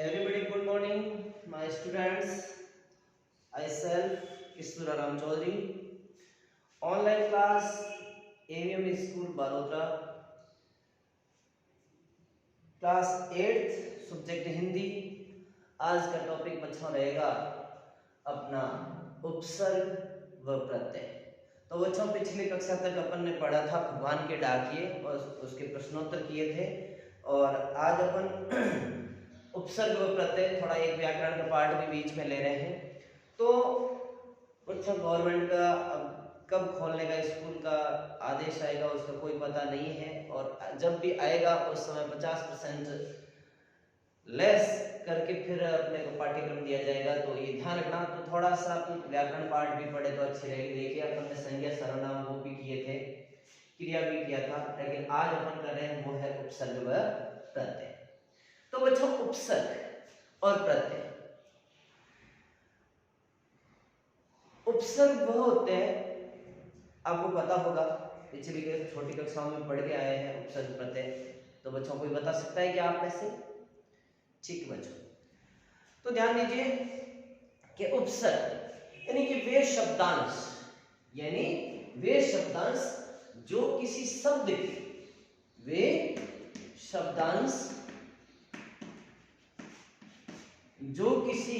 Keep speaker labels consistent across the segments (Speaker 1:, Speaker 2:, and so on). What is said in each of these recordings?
Speaker 1: Everybody, good morning, my students. I self Kistura Ram Chaudhary. Online class AVM School Baroda. Class 8 subject Hindi. आज का topic बच्चों रहेगा अपना उपसर्ग व प्रत्यय। तो बच्चों पिछली कक्षा तक अपन ने पढ़ा था भगवान के डाकिए और उसके प्रश्नोत्तर किए थे, और आज अपन उपसर्ग व प्रत्यय थोड़ा एक व्याकरण का पार्ट भी बीच में ले रहे हैं। तो बच्चों गवर्नमेंट का अब कब खोलने का स्कूल का आदेश आएगा उसका कोई पता नहीं है, और जब भी आएगा उस समय 50% लेस करके फिर अपने को पाठ्यक्रम दिया जाएगा। तो ये ध्यान रखना। तो थोड़ा सा अपन व्याकरण पार्ट भी पढ़े तो अच्छी रहेगी। देखिए अपन ने संज्ञा सर्वनाम वो भी किए थे, क्रिया भी किया था, लेकिन आज अपन कर रहे हैं वो है उपसर्ग व प्रत्यय। तो बच्चों उपसर्ग और प्रत्यय, उपसर्ग वह होते हैं, आपको पता होगा पिछली छोटी कक्षाओं में पढ़ के आए हैं उपसर्ग प्रत्यय। तो बच्चों कोई बता सकता है क्या आप में से? ठीक बच्चों, तो ध्यान दीजिए कि उपसर्ग यानी कि वे शब्दांश, यानी वे शब्दांश जो किसी शब्द के, वे शब्दांश जो किसी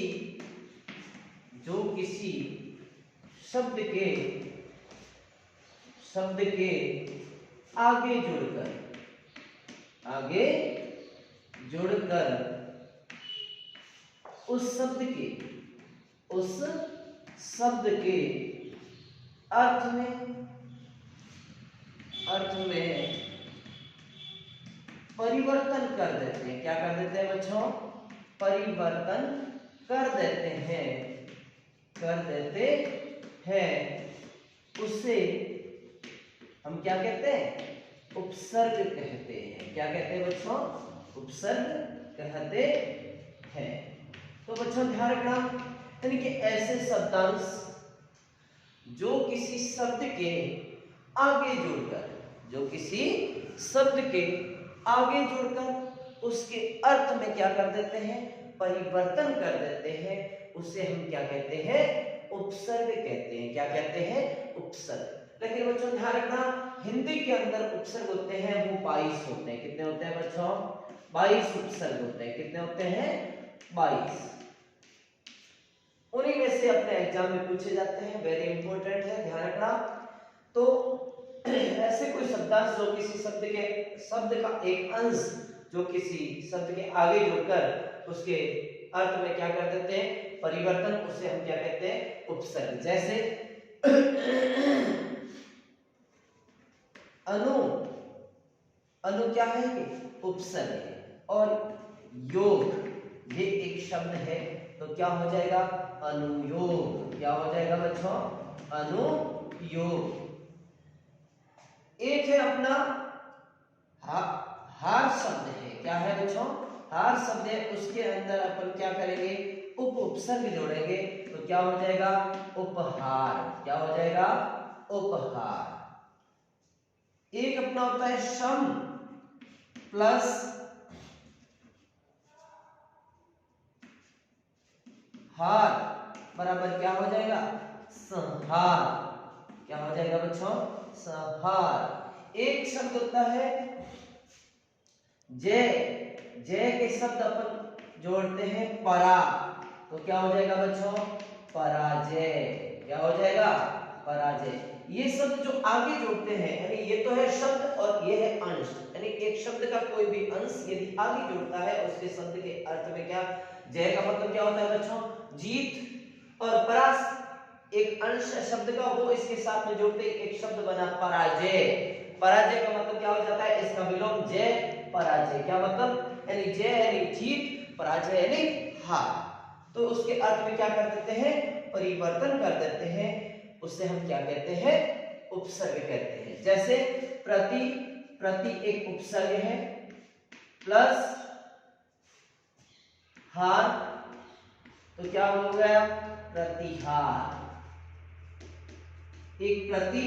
Speaker 1: शब्द के आगे जुड़कर उस शब्द के अर्थ में परिवर्तन कर देते हैं। क्या कर देते हैं बच्चों? परिवर्तन कर देते हैं। उससे हम क्या कहते हैं? उपसर्ग कहते हैं। क्या कहते हैं बच्चों? उपसर्ग कहते हैं। तो बच्चों ध्यान रखना, यानी कि ऐसे शब्दांश जो किसी शब्द के आगे जुड़कर उसके अर्थ में क्या कर देते हैं? परिवर्तन कर देते हैं। उसे हम क्या कहते हैं? उपसर्ग कहते हैं। क्या कहते हैं? उपसर्ग। लेकिन बच्चों ध्यान रखना, हिंदी के अंदर उपसर्ग होते हैं वो 22 होते हैं। कितने होते हैं बच्चों? 22 उपसर्ग होते हैं। कितने होते हैं? 22। उन्हीं में से अपने एग्जाम में पूछे जाते हैं, वेरी इंपॉर्टेंट है, ध्यान रखना। तो ऐसे कोई शब्दांश जो किसी शब्द का एक अंश जो किसी शब्द के आगे जुड़कर उसके अर्थ में क्या कर देते हैं? परिवर्तन, उसे हम क्या कहते हैं? उपसर्ग। जैसे अनु क्या है? उपसर्ग है। और योग ये एक शब्द है, तो क्या हो जाएगा? अनुयोग। क्या हो जाएगा बच्चों? अनुयोग। एक है अपना हार शब्द है। क्या है बच्चों? हार शब्द है, उसके अंदर अपन क्या करेंगे? उपसर्ग जोड़ेंगे, तो क्या हो जाएगा? उपहार। क्या हो जाएगा? उपहार। एक अपना होता है सम प्लस हार बराबर क्या हो जाएगा? संहार। क्या हो जाएगा बच्चों? संहार। एक शब्द होता है जय के शब्द अपन जोड़ते हैं परा, तो क्या हो जाएगा बच्चों? पराजय। क्या हो जाएगा? पराजय। ये शब्द जो आगे जोड़ते हैं, यानी ये तो है शब्द और ये है अंश, यानी एक शब्द का कोई भी अंश यदि आगे जुड़ता है उसके शब्द के अर्थ में क्या? जय का मतलब क्या होता है बच्चों? जीत। और परास एक अंश शब्द का, वो इसके साथ में जोड़ते एक शब्द बना पराजय। पराजय का मतलब क्या हो जाता है? इसका विलोम जय पराजय। क्या मतलब? यानी जय यानी जीत, पराजय यानी हार। तो उसके अर्थ में क्या कर देते हैं? परिवर्तन कर देते हैं। उससे हम क्या कहते हैं? उपसर्ग कहते हैं। जैसे प्रति एक उपसर्ग है, प्लस हार, तो क्या हो गया? प्रतिहार। एक प्रति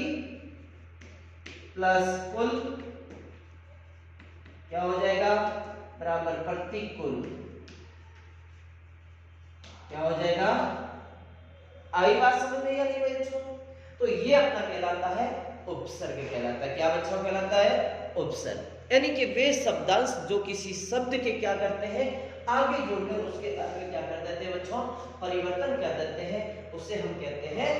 Speaker 1: प्लस कुल क्या हो जाएगा? बराबर प्रतिकूल। क्या हो जाएगा? आई बात समझ में या नहीं बच्चों? तो ये अपना कहलाता है उपसर्ग कहलाता है। क्या बच्चों कहलाता है? उपसर्ग। यानी कि वे शब्दांश जो किसी शब्द के क्या करते हैं, आगे जोड़कर उसके अर्थ में क्या कर देते हैं बच्चों, परिवर्तन कर देते हैं, उसे हम कहते हैं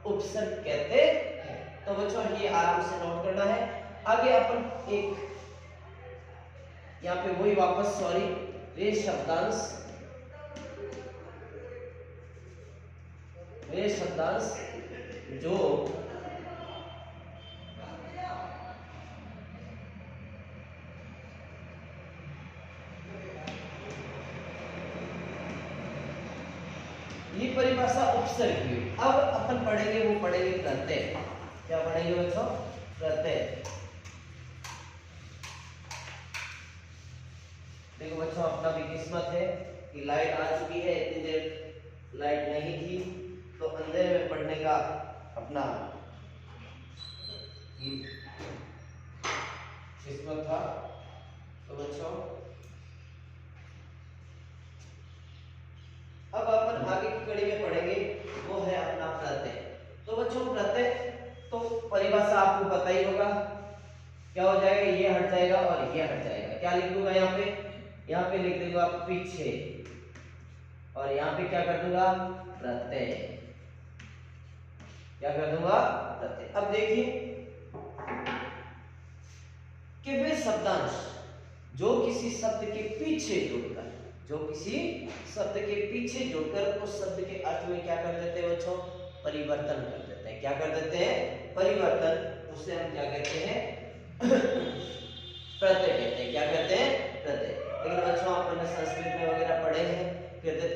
Speaker 1: उपसर्ग कहते हैं। तो बच्चों ये आराम से नोट करना है। आगे अपन एक यहाँ पे वही वापस सॉरी वे शब्दांश जो ये परिभाषा उपसर्ग की। अब अपन पढ़ेंगे वो पढ़ेंगे प्रत्यय। क्या पढ़ेंगे बच्चों? प्रत्यय। देखो बच्चों अपना भी किस्मत है कि लाइट आ चुकी है, इतनी देर लाइट नहीं थी तो अंधेरे में पढ़ने का अपना किस्मत था। तो बच्चों अब अपन आगे की कड़ी में पढ़ेंगे वो है अपना प्रत्यय। तो बच्चों प्रत्यय तो परिभाषा आपको पता ही होगा। क्या हो जाएगा? ये हट जाएगा और ये हट जाएगा। क्या लिख दूंगा यहाँ पे? यहाँ पे लिख दूंगा पीछे और यहाँ पे क्या कर दूंगा? प्रत्यय। क्या कर दूंगा? प्रत्यय। अब देखिए कि वे शब्दांश जो किसी शब्द के पीछे जुड़कर उस शब्द के अर्थ में क्या कर देते हैं बच्चों? परिवर्तन कर देते हैं। क्या कर देते हैं? परिवर्तन। उसे हम क्या कहते हैं? प्रत्यय कहते हैं। क्या कहते हैं? प्रत्यय। लेकिन बच्चों आपने संस्कृत में वगैरह पढ़े हैं प्रत्यय,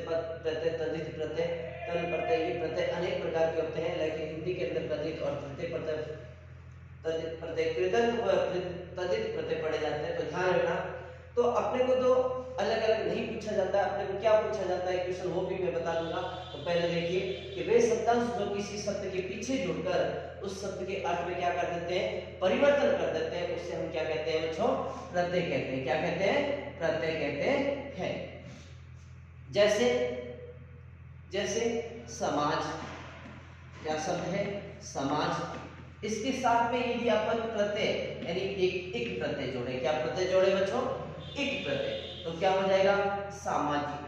Speaker 1: तद्धित प्रत्यय, तल प्रत्यय, ये प्रत्यय अनेक प्रकार के होते हैं। लेकिन हिंदी के अंदर तद्धित और तृतीय प्रत्यय, तद्धित प्रत्यय, कृदंत और तद्धित प्रत्यय पढ़े जाते हैं। तो ध्यान रखना। तो अपने को तो अलग अलग नहीं पूछा जाता है, अपने को क्या पूछा जाता है क्वेश्चन वो भी मैं बता दूंगा। तो पहले देखिए कि वे शब्दांश जो किसी शब्द के पीछे जुड़कर उस शब्द के अर्थ में क्या कर देते हैं? परिवर्तन कर देते हैं, उससे हम क्या कहते हैं बच्चों? प्रत्यय कहते हैं। क्या कहते हैं? प्रत्यय कहते हैं। जैसे समाज। क्या शब्द है? समाज। इसके साथ में यदि अपन प्रत्यय यानी एक प्रत्यय जोड़े, क्या प्रत्यय जोड़े बच्चों? एक प्रत्यय। तो क्या हो जाएगा? सामाजिक।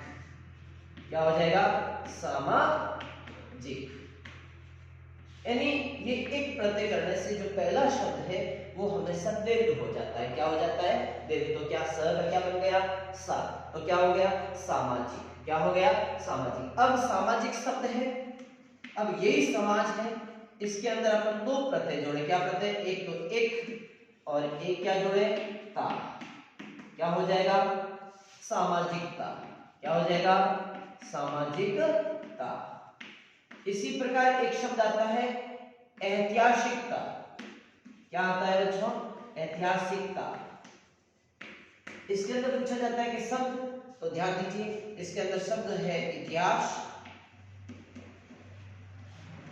Speaker 1: क्या हो जाएगा? सामाजिक। यानी ये एक प्रत्यय करने से जो पहला शब्द है वो हमेशा दीर्घ हो जाता है। क्या हो जाता है? दीर्घ। तो क्या स का क्या बन गया? सा। तो क्या हो गया? सामाजिक। क्या हो गया? सामाजिक। अब सामाजिक शब्द है, अब यही समाज है, इसके अंदर अपन दो प्रत्यय जोड़े। क्या प्रत्यय? एक तो एक और एक क्या जोड़े? ता। क्या हो जाएगा? सामाजिकता। क्या हो जाएगा? सामाजिकता। इसी प्रकार एक शब्द आता है ऐतिहासिकता। क्या आता है बच्चों? ऐतिहासिकता। इसके अंदर पूछा जाता है कि शब्द, तो ध्यान दीजिए इसके अंदर शब्द है इतिहास,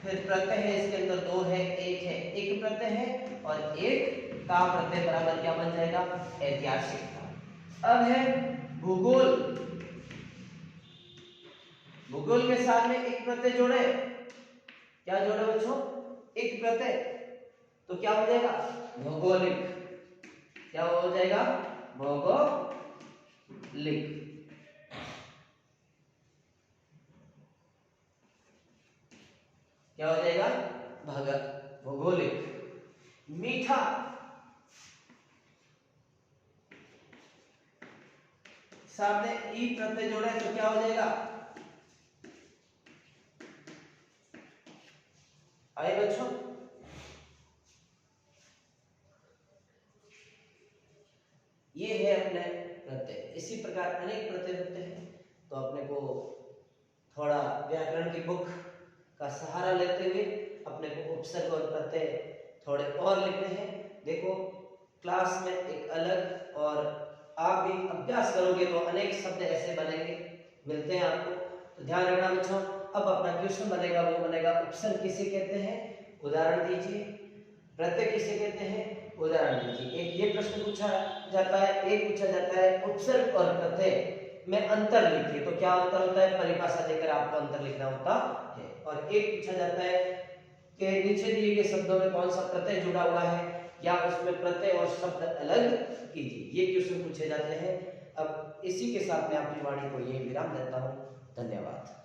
Speaker 1: फिर प्रत्यय है इसके अंदर दो है, एक है, एक प्रत्यय है और एक का प्रत्यय बराबर क्या बन जाएगा? ऐतिहासिकता। अब है भूगोल। भूगोल के साथ में एक प्रत्यय जोड़े। क्या जोड़े बच्चों? एक प्रत्यय। तो क्या हो जाएगा? भौगोलिक। क्या हो जाएगा? भौगोलिक। क्या हो जाएगा? भौगोलिक। मीठा। सामने ई प्रत्यय जोड़ा है तो क्या हो जाएगा? आए बच्चों? ये है अपने प्रत्यय। इसी प्रकार अनेक प्रत्यय होते हैं। तो अपने को थोड़ा व्याकरण की बुक का सहारा लेते हुए अपने को उपसर्ग और प्रत्यय थोड़े और लिखने हैं। देखो क्लास में एक अलग और आप भी अभ्यास करोगे तो अनेक शब्द ऐसे बनेंगे, मिलते हैं आपको। तो ध्यान रखना बच्चों। अब अपना क्वेश्चन बनेगा वो बनेगा उपसर्ग किसे कहते हैं? उदाहरण दीजिए। प्रत्यय किसे कहते हैं? उदाहरण दीजिए। एक ये प्रश्न पूछा जाता है, एक पूछा जाता है उपसर्ग और प्रत्यय में अंतर लिखिए। तो क्या अंतर होता है, परिभाषा देकर आपको अंतर लिखना होता है। और एक पूछा जाता है कि नीचे दिए गए शब्दों में कौन सा प्रत्यय जुड़ा हुआ है, या उसमें प्रत्यय और शब्द अलग कीजिए। ये क्वेश्चन पूछे जाते हैं। अब इसी के साथ मैं अपनी वाणी को यही विराम देता हूँ। धन्यवाद।